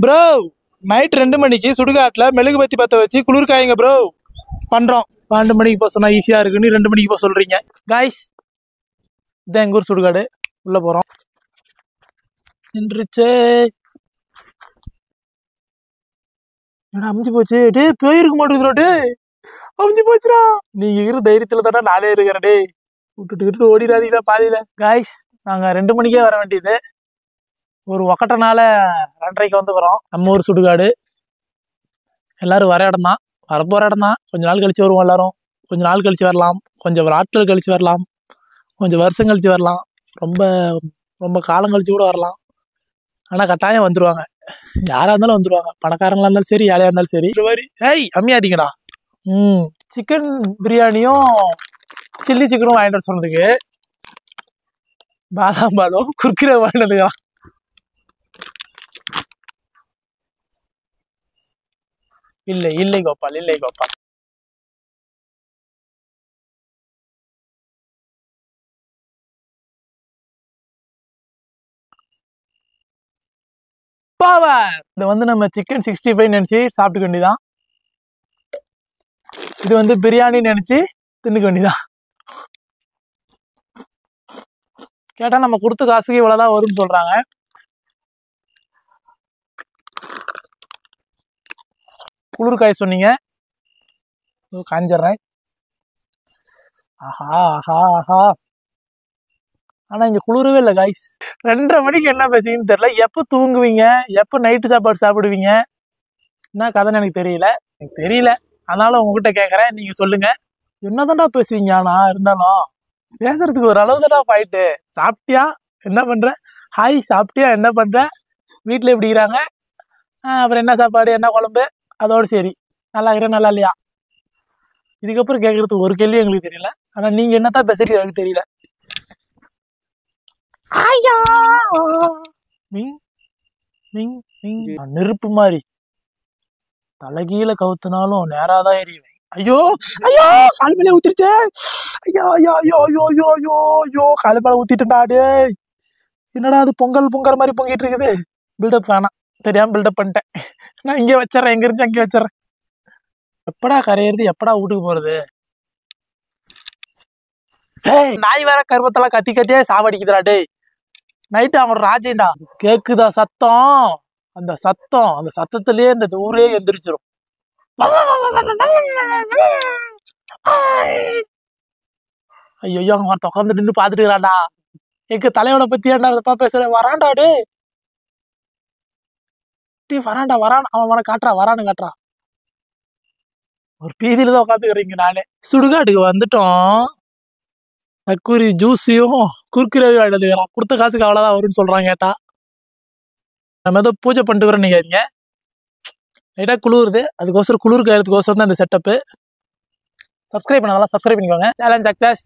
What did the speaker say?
Bro night 2 மணிக்கு சுடுகாட்டில் மெழுகுபத்தி பற்ற வச்சு குளிர் காயுங்க ப்ரோ பண்ணுறோம். 12 மணிக்கு போக சொன்னால் ஈஸியாக இருக்குன்னு 2 மணிக்கு போக சொல்கிறீங்க காய்ஸ். இதான் எங்கள் ஊர் சுடுகாடு. உள்ளே போகிறோம். நின்றுச்சே ஏன்னா அமுஞ்சு போச்சு. டே போயிருக்க மாட்டேங்குதுடா. டே அமுஞ்சு போச்சுடா. நீங்கள் இருக்கிற தைரியத்தில் தானே நானே இருக்கிறேன். டே விட்டுட்டு ஓடிடாதீங்களா பாதியில். காய்ஸ் நாங்கள் 2 மணிக்கே வர வேண்டியது. ஒரு ஒக்கட்டனால 2:30க்கு வந்துக்கிறோம். நம்ம ஊர் சுடுகாடு எல்லாரும் வர இடம் தான், வரப்போகிற இடம் தான். கொஞ்ச நாள் கழிச்சு வருவோம் எல்லாரும். கொஞ்ச நாள் கழிச்சு வரலாம், கொஞ்சம் நாட்கள் கழிச்சு வரலாம், கொஞ்சம் வருஷம் கழிச்சு வரலாம், ரொம்ப ரொம்ப காலம் கழிச்சு கூட வரலாம். ஆனால் கட்டாயம் வந்துடுவாங்க. யாராக இருந்தாலும் வந்துடுவாங்க. பணக்காரங்களாக இருந்தாலும் சரி, ஏழையாக இருந்தாலும் சரி. இந்த மாதிரி ஏய் அம்மியாதீங்கடா. சிக்கன் பிரியாணியும் சில்லி சிக்கனும் வாங்கிட்டு வர சொன்னதுக்கு பாதாம் பாலும் குர்குரே வாங்கினதுக்கலாம். இல்லை இல்லை கோபால், இல்லை கோபால். பவர் இது வந்து நம்ம சிக்கன் 65 நினைச்சு சாப்பிட்டுக்க வேண்டியதான். இது வந்து பிரியாணி நினைச்சு தின்னுக்க வேண்டியதான். கேட்டா நம்ம கொடுத்த காசுக்கு இவ்வளவுதான் வரும்னு சொல்றாங்க. குளிர் காய சொன்னீங்க, காஞ்சிடுறேன். ஆஹா ஆஹா ஆஹா. ஆனா இங்க குளிரவே இல்லை காய்ஸ். 2:30 மணிக்கு என்ன பேசுறீங்கன்னு தெரியல. எப்போ தூங்குவீங்க, எப்போ நைட்டு சாப்பாடு சாப்பிடுவீங்க, என்ன கதைன்னு எனக்கு தெரியல. அதனால உங்ககிட்ட கேட்கறேன், நீங்க சொல்லுங்க. என்னதான்டா பேசுவீங்க? ஆனா இருந்தாலும் பேசுறதுக்கு ஒரு அளவு தான்டா பாயிட்டு. சாப்பிட்டியா, என்ன பண்ற, ஹாய் சாப்பிட்டியா, என்ன பண்ற, வீட்டுல எப்படி இருக்கிறாங்க, அப்புறம் என்ன சாப்பாடு, என்ன குழம்பு, அதோடு சரி. நல்லா இருக்கிறேன், நல்லா இல்லையா. இதுக்கப்புறம் கேட்கறதுக்கு ஒரு கேள்வி எங்களுக்கு தெரியல. ஆனா நீங்க என்னத்தான் பேசுறீங்க எனக்கு தெரியல. நெருப்பு மாதிரி தலைகீழ கவுத்துனாலும் நேராதான் எரியுவேன். ஐயோ ஐயோ காலு மேலே ஊத்திருச்சே. ஐயோ ஐயோ ஐயோ ஐயோ ஐயோ ஐயோ ஐயோ காலு மேலே ஊத்திட்டா. டே என்னடா அது பொங்கல் மாதிரி பொங்கிட்டு இருக்குது. பில்டப் வேணாம், தெரியாம பில்டப் பண்ணிட்டேன். நான் இங்கே வச்சிடறேன், எங்க இருந்து அங்கே வச்சிடறேன். எப்படா கரையிறது, எப்படா வீட்டுக்கு போறது? நாய் வேற கருவத்தெல்லாம் கத்தியே சாவடிக்குதுடா. டே நைட்டு அவன் ராஜேண்டா. கேக்குதா சத்தம்? அந்த சத்தத்திலேயே இந்த ஊரே எந்திரிச்சிரும். ஐயோ அவன் உட்காந்து நின்று பாத்துட்டு இருக்கிறான்டா. எங்க தலையோட பத்தி ஏன்டா பேசுற? வரான்டா. டே வரான்டா. அவன் காட்டுறா. ஒரு பீதியில தான் உட்காந்துக்கிறீங்க. நானே சுடுகாட்டுக்கு வந்துட்டோம். தக்கூரி ஜூஸையும் குர்குரேவையும் வாங்கிட்டு கொடுத்த காசுக்கு அவ்வளோதான் வரும்னு சொல்றாங்க. கேட்டா நம்ம ஏதோ பூஜை பண்ணிட்டு வரோம். நீங்க லைட்டாக குளிருது, அதுக்கோசரம் குளிர் காயறதுக்கோசரம் தான் இந்த செட்டப்பு. சப்ஸ்கிரைப் பண்ணாதான் சப்ஸ்கிரைப் பண்ணிக்கோங்க. Challenge success.